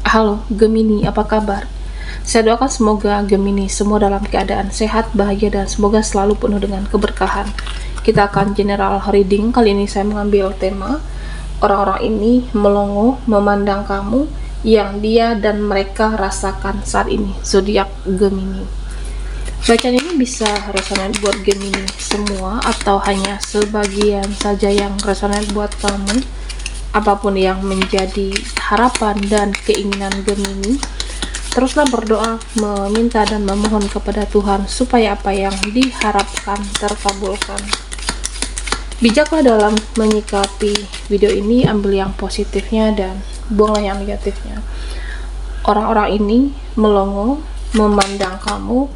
Halo Gemini, apa kabar? Saya doakan semoga Gemini semua dalam keadaan sehat, bahagia, dan semoga selalu penuh dengan keberkahan. Kita akan general reading. Kali ini saya mengambil tema orang-orang ini melongo memandang kamu yang dia dan mereka rasakan saat ini, zodiak Gemini. Bacaan ini bisa resonan buat Gemini semua atau hanya sebagian saja yang resonan buat kamu. Apapun yang menjadi harapan dan keinginan Gemini, teruslah berdoa, meminta dan memohon kepada Tuhan supaya apa yang diharapkan terkabulkan. Bijaklah dalam menyikapi video ini, ambil yang positifnya dan buanglah yang negatifnya. Orang-orang ini melongo memandang kamu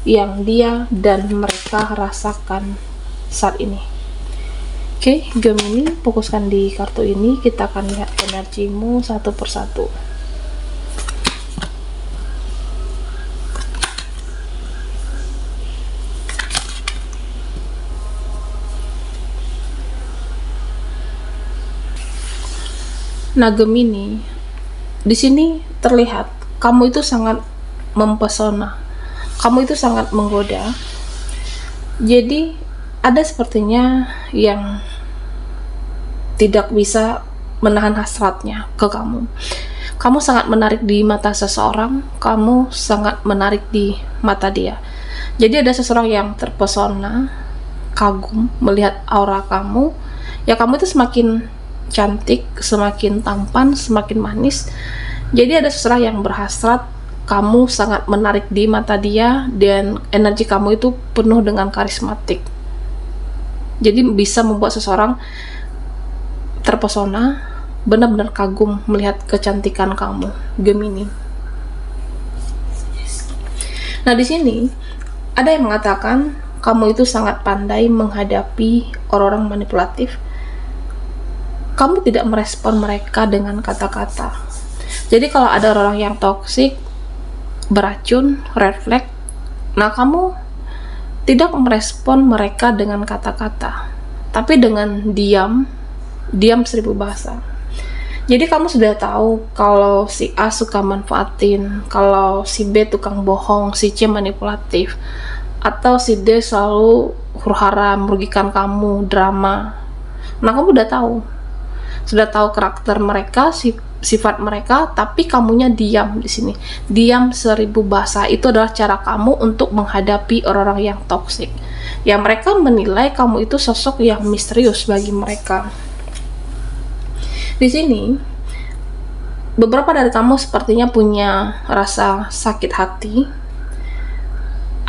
yang dia dan mereka rasakan saat ini. Oke, Gemini, fokuskan di kartu ini. Kita akan lihat energimu satu persatu. Nah, Gemini, di sini terlihat kamu itu sangat mempesona. Kamu itu sangat menggoda. Jadi ada sepertinya yang tidak bisa menahan hasratnya ke kamu. Kamu sangat menarik di mata seseorang, kamu sangat menarik di mata dia. Jadi ada seseorang yang terpesona, kagum melihat aura kamu. Ya, kamu itu semakin cantik, semakin tampan, semakin manis. Jadi ada seseorang yang berhasrat, kamu sangat menarik di mata dia dan energi kamu itu penuh dengan karismatik. Jadi bisa membuat seseorang terpesona, benar-benar kagum melihat kecantikan kamu, Gemini. Nah, di sini ada yang mengatakan kamu itu sangat pandai menghadapi orang-orang manipulatif. Kamu tidak merespon mereka dengan kata-kata. Jadi kalau ada orang yang toksik, beracun, red flag, nah kamu tidak merespon mereka dengan kata-kata, tapi dengan diam seribu bahasa. Jadi kamu sudah tahu kalau si A suka manfaatin, kalau si B tukang bohong, si C manipulatif, atau si D selalu huru-hara merugikan kamu, drama. Nah, kamu sudah tahu karakter mereka, sifat mereka, tapi kamunya diam di sini. Diam seribu bahasa. Itu adalah cara kamu untuk menghadapi orang-orang yang toksik. Ya, mereka menilai kamu itu sosok yang misterius bagi mereka. Di sini beberapa dari kamu sepertinya punya rasa sakit hati.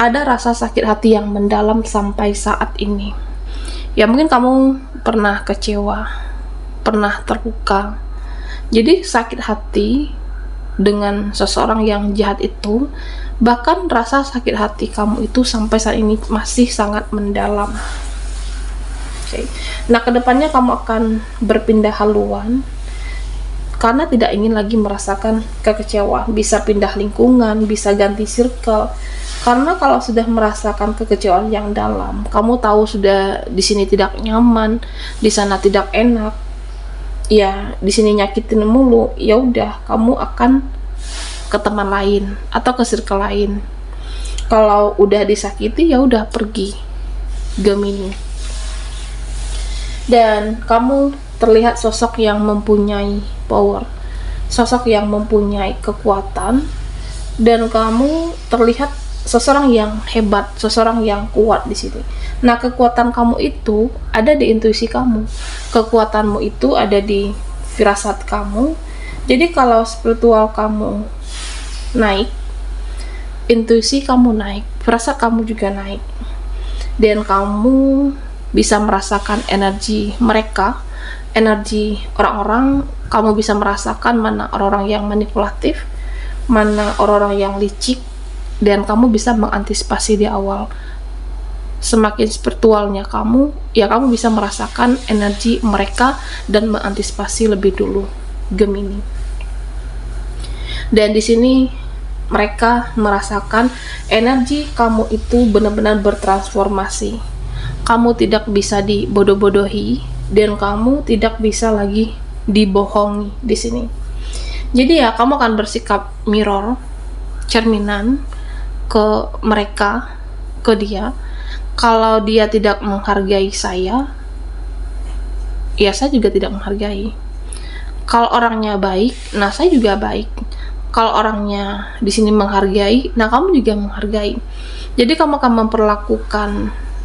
Ada rasa sakit hati yang mendalam sampai saat ini. Ya, mungkin kamu pernah kecewa, pernah terluka. Jadi sakit hati dengan seseorang yang jahat itu, bahkan rasa sakit hati kamu itu sampai saat ini masih sangat mendalam. Okay. Nah, kedepannya kamu akan berpindah haluan karena tidak ingin lagi merasakan kekecewaan. Bisa pindah lingkungan, bisa ganti circle. Karena kalau sudah merasakan kekecewaan yang dalam, kamu tahu sudah di sini tidak nyaman, di sana tidak enak, ya di sini nyakitin mulu, ya udah kamu akan ke teman lain atau ke circle lain. Kalau udah disakiti, ya udah pergi, Gemini. Dan kamu terlihat sosok yang mempunyai power, sosok yang mempunyai kekuatan, dan kamu terlihat seseorang yang hebat, seseorang yang kuat di sini. Nah, kekuatan kamu itu ada di intuisi kamu. Kekuatanmu itu ada di firasat kamu. Jadi kalau spiritual kamu naik, intuisi kamu naik, firasat kamu juga naik. Dan kamu bisa merasakan energi mereka, energi orang-orang. Kamu bisa merasakan mana orang-orang yang manipulatif, mana orang-orang yang licik, dan kamu bisa mengantisipasi di awal. Semakin spiritualnya kamu, ya kamu bisa merasakan energi mereka dan mengantisipasi lebih dulu, Gemini. Dan di sini mereka merasakan energi kamu itu benar-benar bertransformasi. Kamu tidak bisa dibodoh-bodohi dan kamu tidak bisa lagi dibohongi di sini. Jadi ya kamu akan bersikap mirror, cerminan ke mereka, ke dia. Kalau dia tidak menghargai saya, ya saya juga tidak menghargai. Kalau orangnya baik, nah saya juga baik. Kalau orangnya di sini menghargai, nah kamu juga menghargai. Jadi kamu akan memperlakukan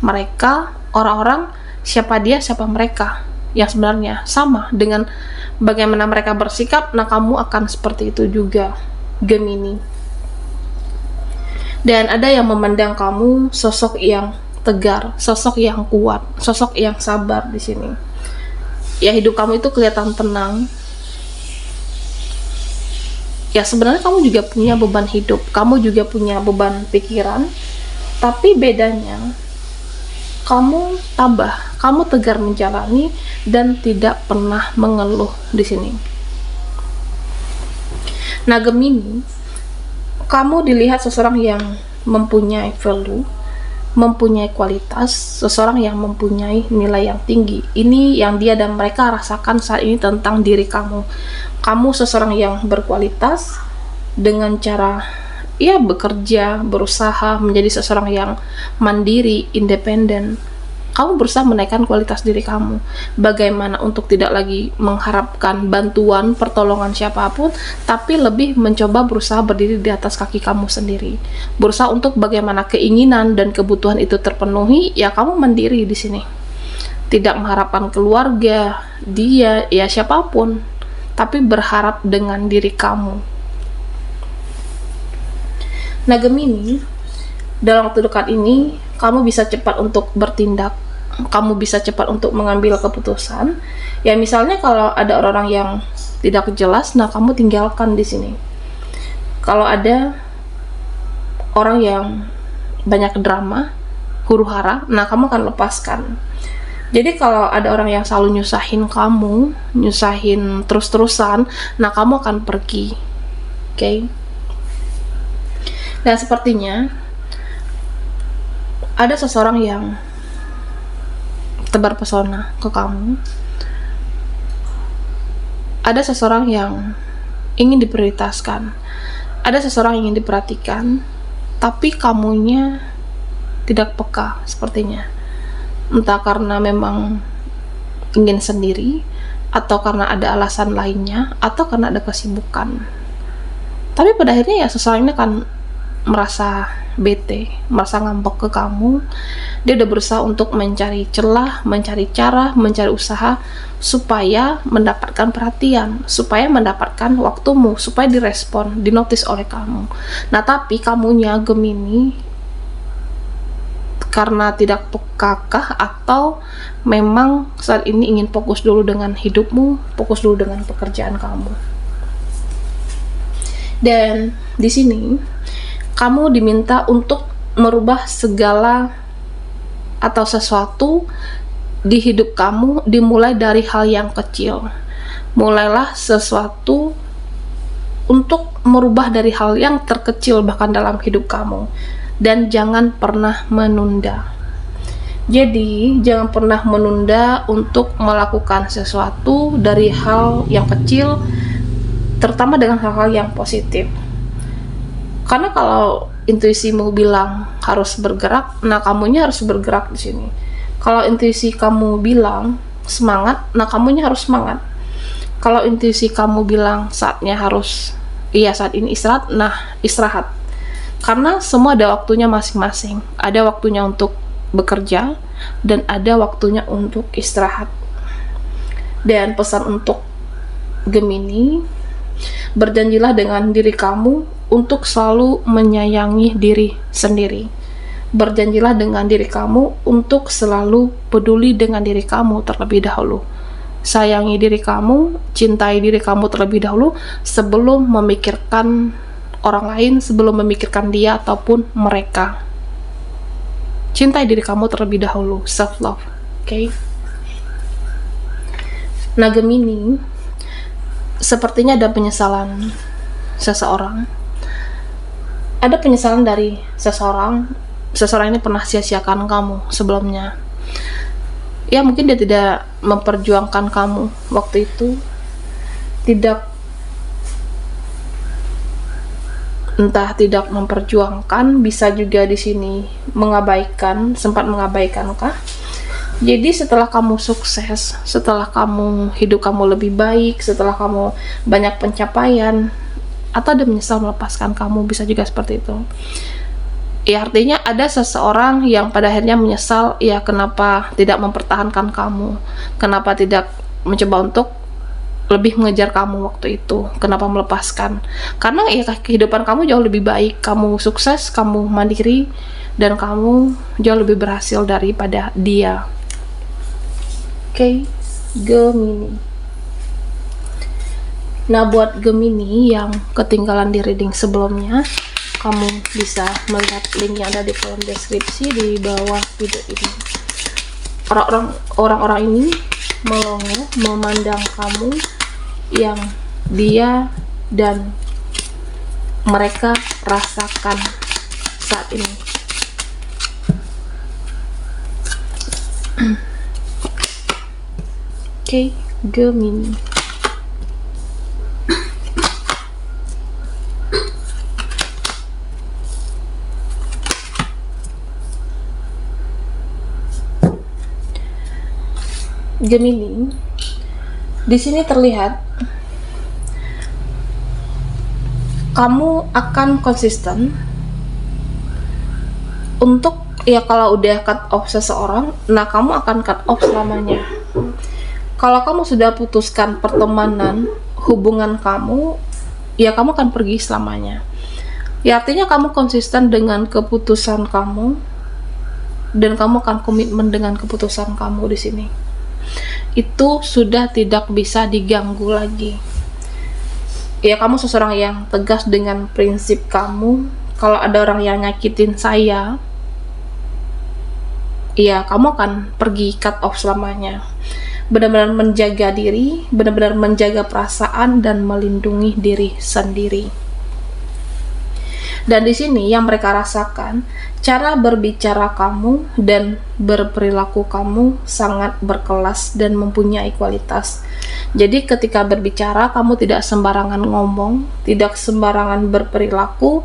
mereka, orang-orang, siapa dia, siapa mereka, yang sebenarnya sama dengan bagaimana mereka bersikap. Nah kamu akan seperti itu juga, Gemini. Dan ada yang memandang kamu sosok yang tegar, sosok yang kuat, sosok yang sabar di sini. Ya hidup kamu itu kelihatan tenang. Ya sebenarnya kamu juga punya beban hidup, kamu juga punya beban pikiran, tapi bedanya kamu tabah, kamu tegar menjalani dan tidak pernah mengeluh di sini. Nah Gemini, kamu dilihat seseorang yang mempunyai value, mempunyai kualitas, seseorang yang mempunyai nilai yang tinggi. Ini yang dia dan mereka rasakan saat ini tentang diri kamu. Kamu seseorang yang berkualitas dengan cara ya bekerja, berusaha menjadi seseorang yang mandiri, independen. Kamu berusaha menaikkan kualitas diri kamu. Bagaimana untuk tidak lagi mengharapkan bantuan, pertolongan siapapun, tapi lebih mencoba berusaha berdiri di atas kaki kamu sendiri. Berusaha untuk bagaimana keinginan dan kebutuhan itu terpenuhi, ya kamu mandiri di sini. Tidak mengharapkan keluarga, dia, ya siapapun, tapi berharap dengan diri kamu. Nah Gemini, dalam waktu dekat ini, kamu bisa cepat untuk bertindak. Kamu bisa cepat untuk mengambil keputusan. Ya misalnya kalau ada orang-orang yang tidak jelas, nah kamu tinggalkan di sini. Kalau ada orang yang banyak drama, huru-hara, nah kamu akan lepaskan. Jadi kalau ada orang yang selalu nyusahin kamu, nyusahin terus-terusan, nah kamu akan pergi. Oke? Dan sepertinya ada seseorang yang tebar pesona ke kamu. Ada seseorang yang ingin diprioritaskan. Ada seseorang yang ingin diperhatikan, tapi kamunya tidak peka sepertinya. Entah karena memang ingin sendiri, atau karena ada alasan lainnya, atau karena ada kesibukan. Tapi pada akhirnya ya seseorang ini akan merasa bete, merasa ngambek ke kamu. Dia udah berusaha untuk mencari celah, mencari cara, mencari usaha supaya mendapatkan perhatian, supaya mendapatkan waktumu, supaya direspon, dinotis oleh kamu. Nah tapi kamunya Gemini, karena tidak pekakah atau memang saat ini ingin fokus dulu dengan hidupmu, fokus dulu dengan pekerjaan kamu. Dan di sini kamu diminta untuk merubah segala atau sesuatu di hidup kamu, dimulai dari hal yang kecil. Mulailah sesuatu untuk merubah dari hal yang terkecil bahkan dalam hidup kamu. Dan jangan pernah menunda. Jadi jangan pernah menunda untuk melakukan sesuatu dari hal yang kecil, terutama dengan hal-hal yang positif. Karena kalau intuisimu bilang harus bergerak, nah kamunya harus bergerak di sini. Kalau intuisi kamu bilang semangat, nah kamunya harus semangat. Kalau intuisi kamu bilang saatnya harus, iya saat ini istirahat, nah istirahat. Karena semua ada waktunya masing-masing. Ada waktunya untuk bekerja dan ada waktunya untuk istirahat. Dan pesan untuk Gemini, berjanjilah dengan diri kamu untuk selalu menyayangi diri sendiri. Berjanjilah dengan diri kamu untuk selalu peduli dengan diri kamu terlebih dahulu. Sayangi diri kamu, cintai diri kamu terlebih dahulu sebelum memikirkan orang lain, sebelum memikirkan dia ataupun mereka. Cintai diri kamu terlebih dahulu, self love. Oke? Nah Gemini, sepertinya ada penyesalan seseorang. Ada penyesalan dari seseorang ini pernah sia-siakan kamu sebelumnya. Ya mungkin dia tidak memperjuangkan kamu waktu itu, tidak entah tidak memperjuangkan, bisa juga di sini mengabaikan, sempat mengabaikan kah? Jadi setelah kamu sukses, setelah hidup kamu lebih baik, setelah kamu banyak pencapaian, atau dia menyesal melepaskan kamu, bisa juga seperti itu. Ya artinya ada seseorang yang pada akhirnya menyesal, ya kenapa tidak mempertahankan kamu, kenapa tidak mencoba untuk lebih mengejar kamu waktu itu, kenapa melepaskan. Karena ya kehidupan kamu jauh lebih baik, kamu sukses, kamu mandiri, dan kamu jauh lebih berhasil daripada dia. Oke, Gemini. Nah, buat Gemini yang ketinggalan di reading sebelumnya, kamu bisa melihat link yang ada di kolom deskripsi di bawah video ini. Orang-orang ini melongo memandang kamu yang dia dan mereka rasakan saat ini. Oke, Gemini. Gemini, di sini terlihat kamu akan konsisten untuk, ya kalau udah cut off seseorang, nah kamu akan cut off selamanya. Kalau kamu sudah putuskan pertemanan, hubungan kamu, ya kamu akan pergi selamanya. Ya artinya kamu konsisten dengan keputusan kamu, dan kamu akan komitmen dengan keputusan kamu di sini. Itu sudah tidak bisa diganggu lagi. Ya kamu seseorang yang tegas dengan prinsip kamu. Kalau ada orang yang nyakitin saya, ya kamu akan pergi, cut off selamanya. Benar-benar menjaga diri, benar-benar menjaga perasaan dan melindungi diri sendiri. Dan di sini yang mereka rasakan, cara berbicara kamu dan berperilaku kamu sangat berkelas dan mempunyai kualitas. Jadi ketika berbicara, kamu tidak sembarangan ngomong, tidak sembarangan berperilaku,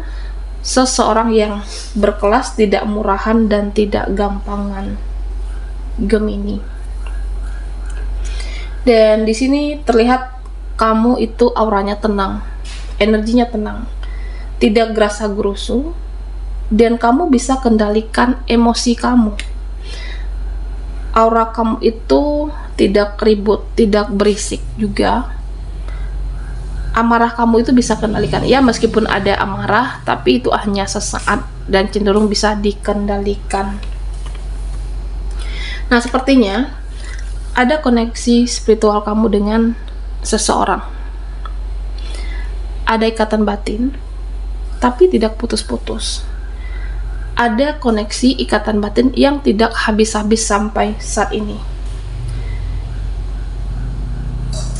seseorang yang berkelas, tidak murahan dan tidak gampangan. Gemini. Dan di sini terlihat kamu itu auranya tenang, energinya tenang, tidak gerasa gerusu, dan kamu bisa kendalikan emosi kamu. Aura kamu itu tidak ribut, tidak berisik juga. Amarah kamu itu bisa kendalikan. Ya meskipun ada amarah, tapi itu hanya sesaat dan cenderung bisa dikendalikan. Nah, sepertinya ada koneksi spiritual kamu dengan seseorang. Ada ikatan batin, tapi tidak putus-putus. Ada koneksi ikatan batin yang tidak habis-habis sampai saat ini.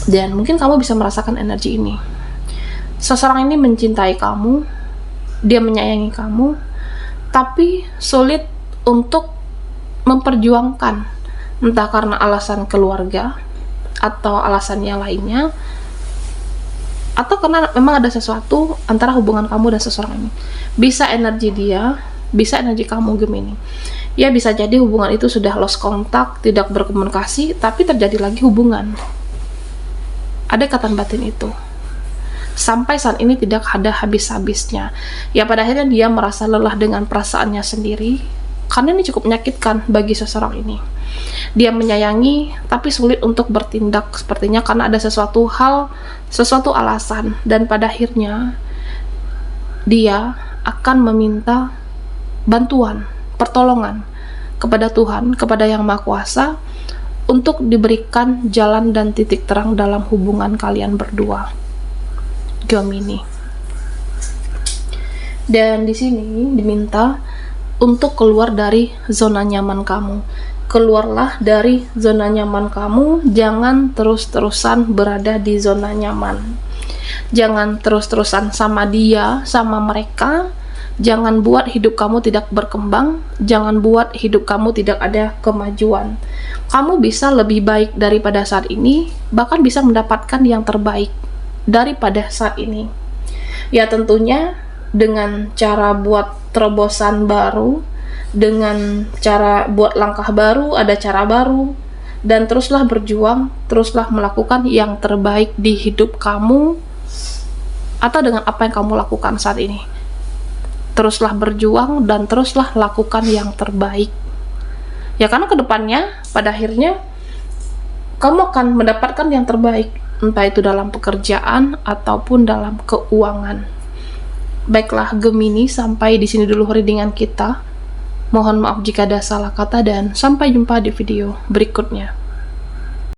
Dan mungkin kamu bisa merasakan energi ini. Seseorang ini mencintai kamu, dia menyayangi kamu, tapi sulit untuk memperjuangkan, entah karena alasan keluarga atau alasan yang lainnya, atau karena memang ada sesuatu antara hubungan kamu dan seseorang ini. Bisa energi dia, bisa energi kamu Gemini. Ya bisa jadi hubungan itu sudah lost kontak, tidak berkomunikasi, tapi terjadi lagi hubungan. Ada ikatan batin itu. Sampai saat ini tidak ada habis-habisnya. Ya pada akhirnya dia merasa lelah dengan perasaannya sendiri, karena ini cukup menyakitkan bagi seseorang ini. Dia menyayangi, tapi sulit untuk bertindak sepertinya karena ada sesuatu hal, sesuatu alasan, dan pada akhirnya dia akan meminta bantuan, pertolongan kepada Tuhan, kepada Yang Maha Kuasa, untuk diberikan jalan dan titik terang dalam hubungan kalian berdua, Gemini. Dan di sini diminta untuk keluar dari zona nyaman kamu. Keluarlah dari zona nyaman kamu, jangan terus-terusan berada di zona nyaman. Jangan terus-terusan sama dia, sama mereka. Jangan buat hidup kamu tidak berkembang, jangan buat hidup kamu tidak ada kemajuan. Kamu bisa lebih baik daripada saat ini, bahkan bisa mendapatkan yang terbaik daripada saat ini. Ya tentunya dengan cara buat terobosan baru, dengan cara buat langkah baru, ada cara baru, dan teruslah berjuang, teruslah melakukan yang terbaik di hidup kamu atau dengan apa yang kamu lakukan saat ini. Teruslah berjuang dan teruslah lakukan yang terbaik. Ya, karena kedepannya pada akhirnya kamu akan mendapatkan yang terbaik, entah itu dalam pekerjaan ataupun dalam keuangan. Baiklah Gemini, sampai di sini dulu readingan kita. Mohon maaf jika ada salah kata dan sampai jumpa di video berikutnya.